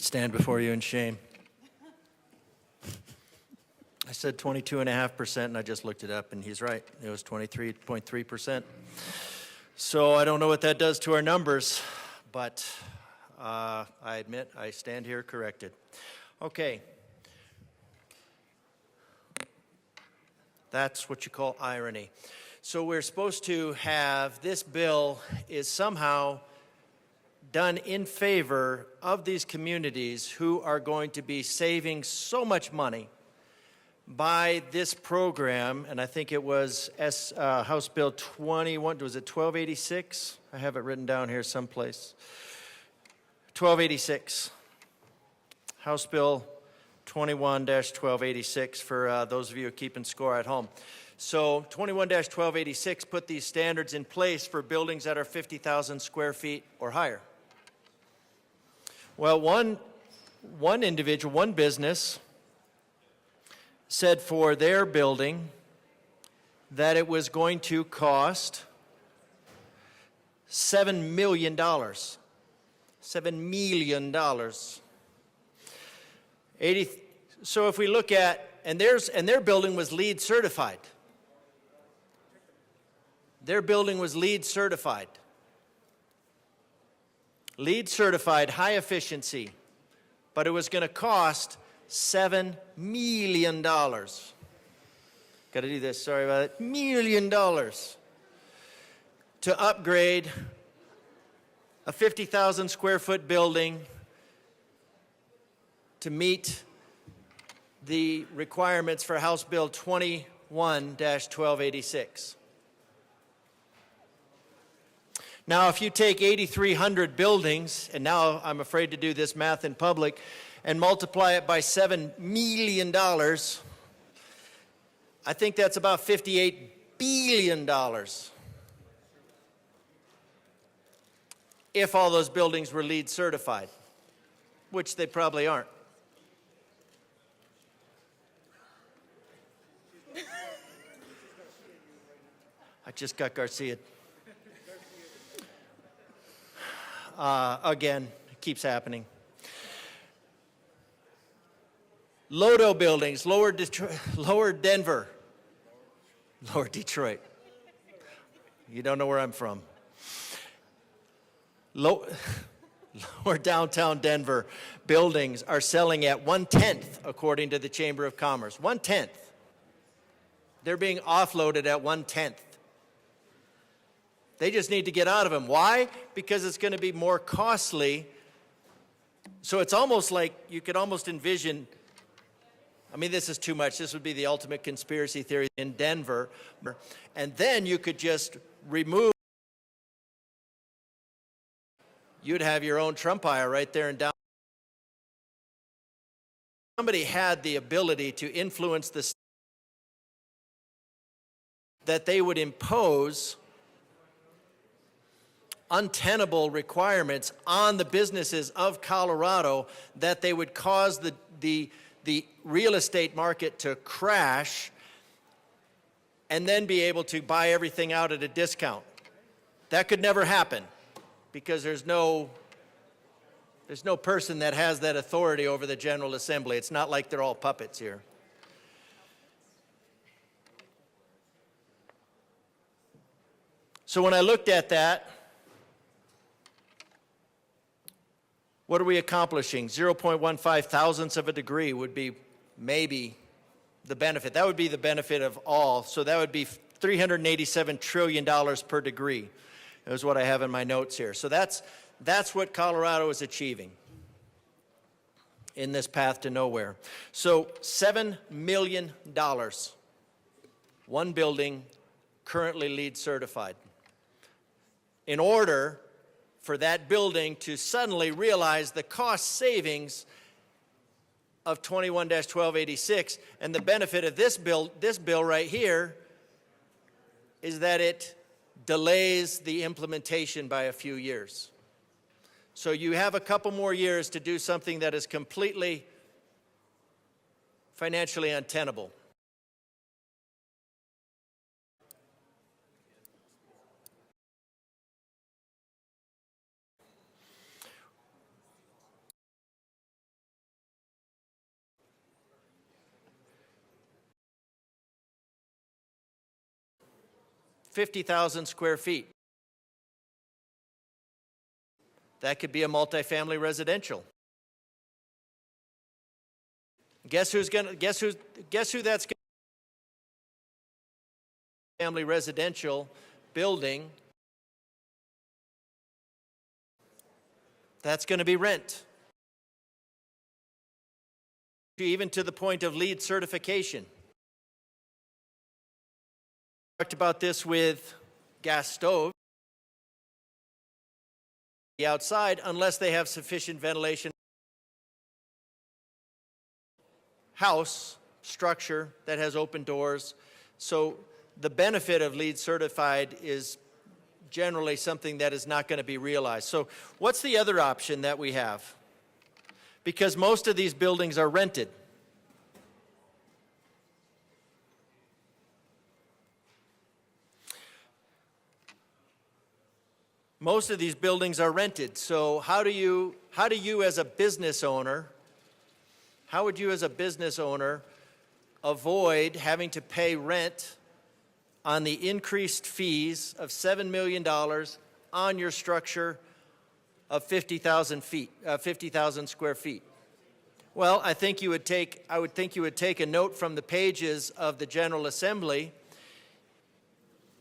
stand before you in shame. I said 22.5%, and I just looked it up, and he's right. It was 23.3%. So I don't know what that does to our numbers, but I admit I stand here corrected. Okay. That's what you call irony. So we're supposed to have this bill is somehow done in favor of these communities who are going to be saving so much money by this program, and I think it was House Bill 21, was it 1286? I have it written down here someplace. 1286. House Bill 21-1286 for those of you keeping score at home. So 21-1286 put these standards in place for buildings that are 50,000 square feet or higher. Well, one individual, one business said for their building that it was going to cost $7 million. $7 million. So if we look at, and their building was LEED certified. Their building was LEED certified. LEED certified, high efficiency, but it was going to cost $7 million. Got to do this, sorry about it. $1 million to upgrade a 50,000 square foot building to meet the requirements for House Bill 21-1286. Now, if you take 8,300 buildings, and now I'm afraid to do this math in public, and multiply it by $7 million, I think that's about $58 billion. If all those buildings were LEED certified, which they probably aren't. I just got Garcia. Again, it keeps happening. Lodo buildings, lower Denver, lower Detroit. You don't know where I'm from. Lower downtown Denver buildings are selling at 1/10, according to the Chamber of Commerce. 1/10. They're being offloaded at 1/10. They just need to get out of them. Why? Because it's going to be more costly. So it's almost like you could almost envision, I mean, this is too much. This would be the ultimate conspiracy theory in Denver. And then you could just remove, you'd have your own Trumpire right there in downtown. Somebody had the ability to influence the that they would impose untenable requirements on the businesses of Colorado that they would cause the real estate market to crash and then be able to buy everything out at a discount. That could never happen because there's no person that has that authority over the General Assembly. It's not like they're all puppets here. So when I looked at that, what are we accomplishing? 0.15 thousandths of a degree would be maybe the benefit. That would be the benefit of all. So that would be $387 trillion per degree. That was what I have in my notes here. So that's what Colorado is achieving in this path to nowhere. So $7 million, one building currently LEED certified. In order for that building to suddenly realize the cost savings of 21-1286, and the benefit of this bill right here is that it delays the implementation by a few years. So you have a couple more years to do something that is completely financially untenable. 50,000 square feet. That could be a multifamily residential. Guess who that's going family residential building? That's going to be rent. Even to the point of LEED certification. Talked about this with gas stove. The outside, unless they have sufficient ventilation. House structure that has open doors. So the benefit of LEED certified is generally something that is not going to be realized. So what's the other option that we have? Because most of these buildings are rented. Most of these buildings are rented. So how do you as a business owner, how would you as a business owner avoid having to pay rent on the increased fees of $7 million on your structure of 50,000 square feet? Well, I would think you would take a note from the pages of the General Assembly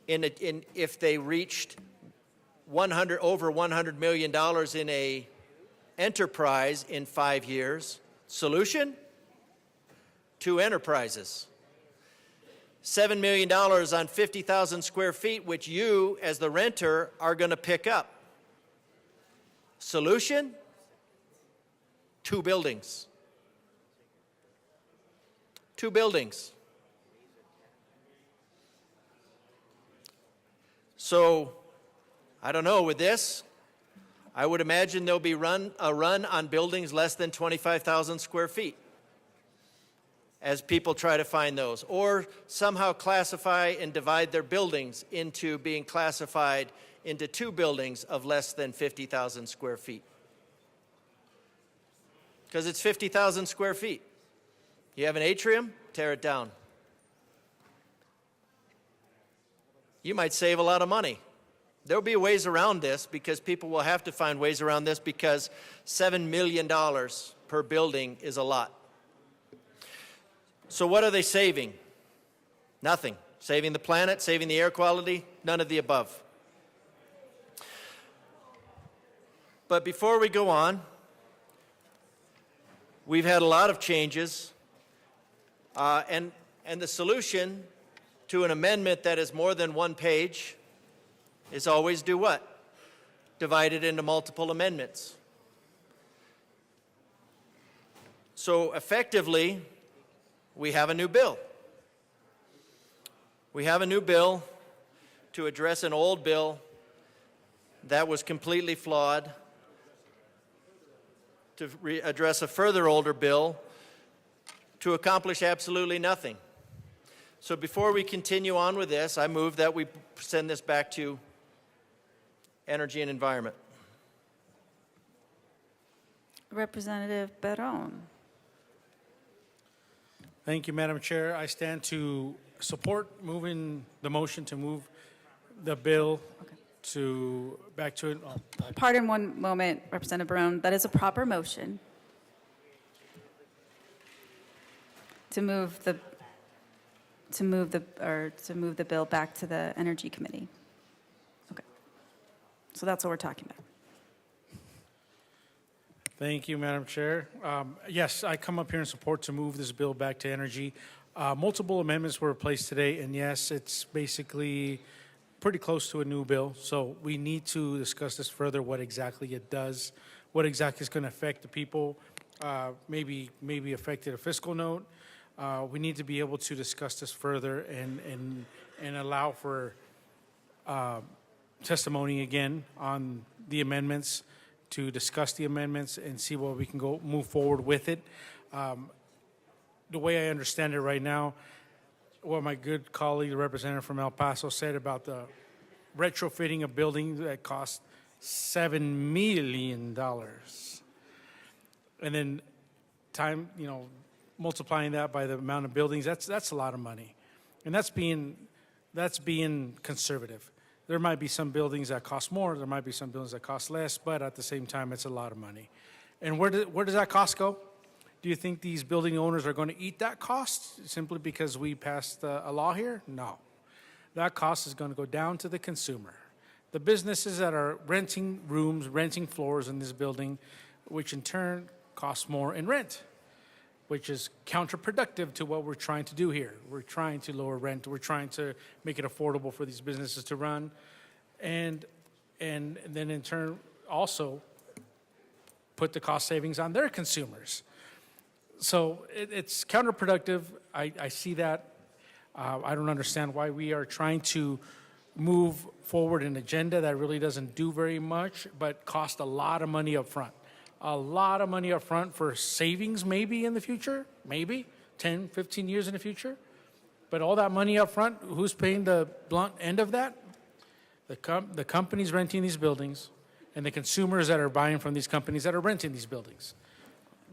if they reached over $100 million in a enterprise in 5 years. Solution? 2 enterprises. $7 million on 50,000 square feet, which you, as the renter, are going to pick up. Solution? 2 buildings. 2 buildings. So, I don't know, with this, I would imagine there'll be a run on buildings less than 25,000 square feet as people try to find those, or somehow classify and divide their buildings into being classified into 2 buildings of less than 50,000 square feet. Because it's 50,000 square feet. You have an atrium, tear it down. You might save a lot of money. There'll be ways around this because people will have to find ways around this because $7 million per building is a lot. So what are they saving? Nothing. Saving the planet, saving the air quality, none of the above. But before we go on, we've had a lot of changes, and the solution to an amendment that is more than 1 page is always do what? Divide it into multiple amendments. So effectively, we have a new bill. We have a new bill to address an old bill that was completely flawed, to address a further older bill, to accomplish absolutely nothing. So before we continue on with this, I move that we send this back to Energy and Environment. Representative Perón. Thank you, Madam Chair. I stand to support moving the motion to move the bill back to. Pardon one moment, Representative Perón. That is a proper motion to move the bill back to the Energy Committee. Okay. So that's what we're talking about. Thank you, Madam Chair. Yes, I come up here in support to move this bill back to Energy. Multiple amendments were placed today, and yes, it's basically pretty close to a new bill. So we need to discuss this further, what exactly it does, what exactly is going to affect the people, maybe affect it a fiscal note. We need to be able to discuss this further and allow for testimony again on the amendments, to discuss the amendments and see what we can move forward with it. The way I understand it right now, what my good colleague, the representative from El Paso, said about the retrofitting a building that cost $7 million. And then multiplying that by the amount of buildings, that's a lot of money. And that's being That's being conservative. There might be some buildings that cost more, there might be some buildings that cost less, but at the same time, it's a lot of money. And where does that cost go? Do you think these building owners are going to eat that cost simply because we passed a law here? No. That cost is going to go down to the consumer. The businesses that are renting rooms, renting floors in this building, which in turn costs more in rent, which is counterproductive to what we're trying to do here. We're trying to lower rent. We're trying to make it affordable for these businesses to run. And then in turn also put the cost savings on their consumers. So it's counterproductive. I see that. I don't understand why we are trying to move forward an agenda that really doesn't do very much, but cost a lot of money up front. A lot of money up front for savings maybe in the future, maybe 10, 15 years in the future. But all that money up front, who's paying the blunt end of that? The companies renting these buildings and the consumers that are buying from these companies that are renting these buildings.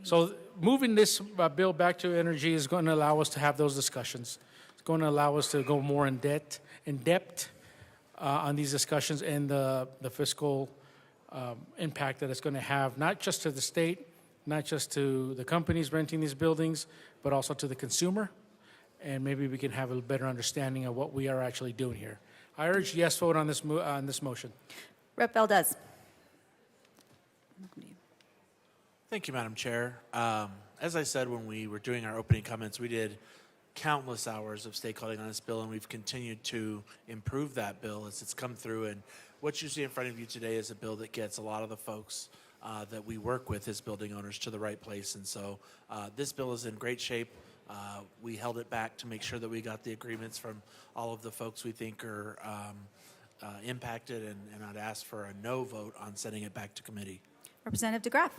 So moving this bill back to energy is going to allow us to have those discussions. It's going to allow us to go more in depth on these discussions and the fiscal impact that it's going to have, not just to the state, not just to the companies renting these buildings, but also to the consumer. And maybe we can have a better understanding of what we are actually doing here. I urge yes vote on this motion. Rep. Valdez. Thank you, Madam Chair. As I said when we were doing our opening comments, we did countless hours of stakeholding on this bill, and we've continued to improve that bill as it's come through. And what you see in front of you today is a bill that gets a lot of the folks that we work with as building owners to the right place. And so this bill is in great shape. We held it back to make sure that we got the agreements from all of the folks we think are impacted, and I'd ask for a no vote on sending it back to committee. Representative DeGraff.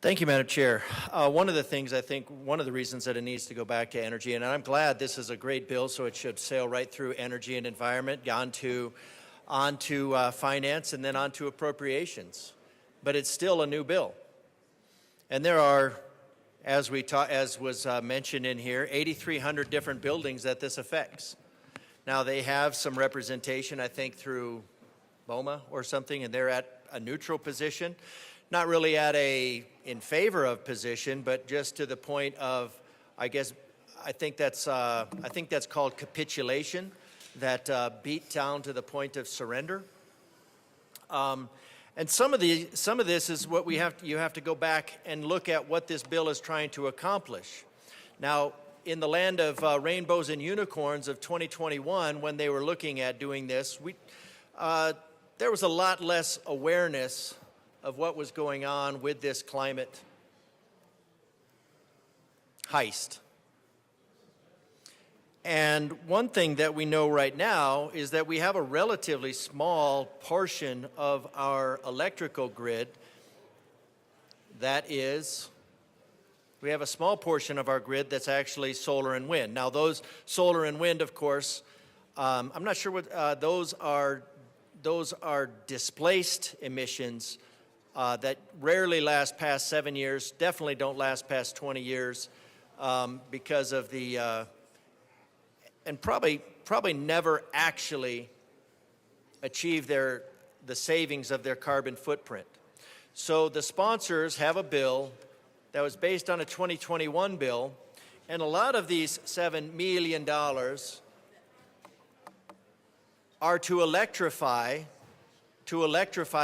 Thank you, Madam Chair. One of the things I think, one of the reasons that it needs to go back to energy, and I'm glad this is a great bill, so it should sail right through energy and environment, onto finance, and then onto appropriations. But it's still a new bill. And there are, as was mentioned in here, 8,300 different buildings that this affects. Now, they have some representation, I think, through BOMA or something, and they're at a neutral position. Not really at a in favor of position, but just to the point of, I think that's called capitulation, that beat down to the point of surrender. And some of this is what you have to go back and look at what this bill is trying to accomplish. Now, in the land of rainbows and unicorns of 2021, when they were looking at doing this, there was a lot less awareness of what was going on with this climate heist. And one thing that we know right now is that we have a relatively small portion of our electrical grid we have a small portion of our grid that's actually solar and wind. Now, those solar and wind, of course, I'm not sure what those are displaced emissions that rarely last past 7 years, definitely don't last past 20 years because of the, and probably never actually achieve the savings of their carbon footprint. So the sponsors have a bill that was based on a 2021 bill, and a lot of these $7 million are to electrify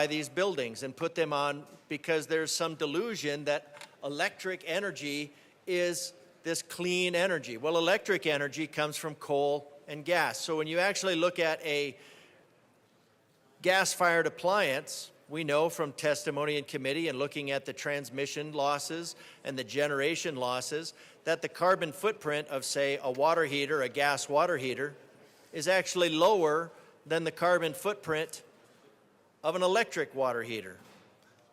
these buildings and put them on, because there's some delusion that electric energy is this clean energy. Well, electric energy comes from coal and gas. So when you actually look at a gas-fired appliance, we know from testimony in committee and looking at the transmission losses and the generation losses that the carbon footprint of, say, a water heater, a gas water heater, is actually lower than the carbon footprint of an electric water heater.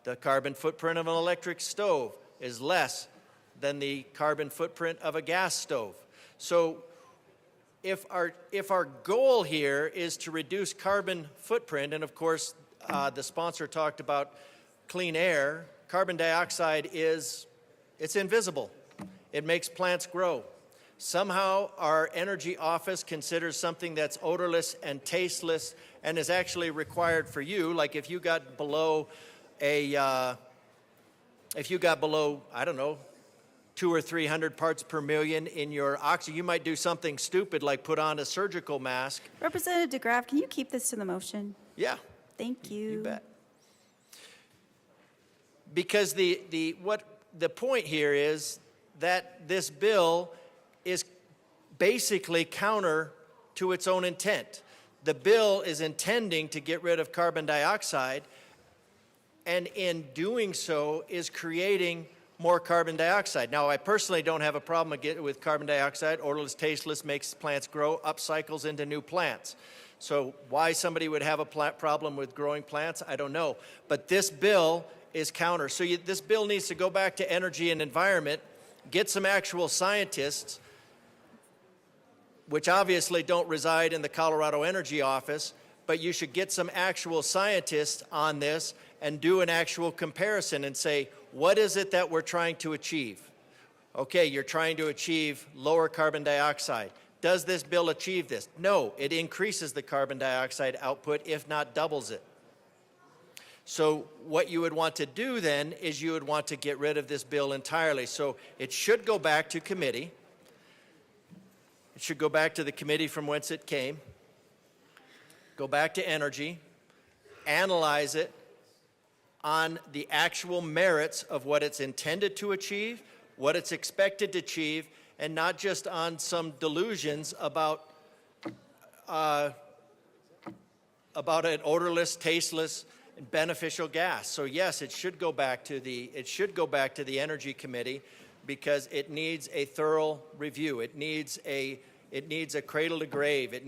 The carbon footprint of an electric stove is less than the carbon footprint of a gas stove. So if our goal here is to reduce carbon footprint, and of course the sponsor talked about clean air, carbon dioxide it's invisible. It makes plants grow. Somehow our energy office considers something that's odorless and tasteless and is actually required for you. Like if you got below I don't know, 200 or 300 parts per million in your oxygen, you might do something stupid like put on a surgical mask. Representative DeGraff, can you keep this to the motion? Yeah, Thank you. you bet. Because the point here is that this bill is basically counter to its own intent. The bill is intending to get rid of carbon dioxide, and in doing so is creating more carbon dioxide. Now, I personally don't have a problem with carbon dioxide. Odorless, tasteless, makes plants grow, upcycles into new plants. So why somebody would have a problem with growing plants, I don't know. But this bill is counter. So this bill needs to go back to Energy and Environment, get some actual scientists, which obviously don't reside in the Colorado Energy Office, but you should get some actual scientists on this and do an actual comparison and say, what is it that we're trying to achieve? Okay, you're trying to achieve lower carbon dioxide. Does this bill achieve this? No, it increases the carbon dioxide output, if not doubles it. So what you would want to do then is you would want to get rid of this bill entirely. So it should go back to committee. It should go back to the committee from whence it came. Go back to Energy, analyze it on the actual merits of what it's intended to achieve, what it's expected to achieve, and not just on some delusions about an odorless, tasteless, and beneficial gas. So yes, it should go back to the Energy Committee because it needs a thorough review. It needs a cradle to grave.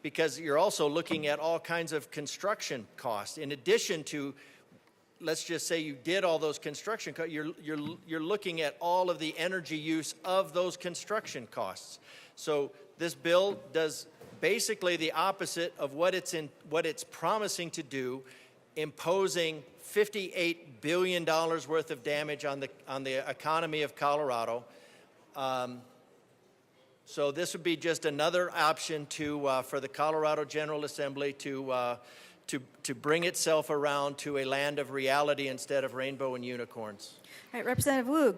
Because you're also looking at all kinds of construction costs. In addition to, let's just say you did all those construction costs, you're looking at all of the energy use of those construction costs. So this bill does basically the opposite of what it's promising to do, imposing $58 billion worth of damage on the economy of Colorado. So this would be just another option for the Colorado General Assembly to bring itself around to a land of reality instead of rainbow and unicorns. All right, Representative Wu,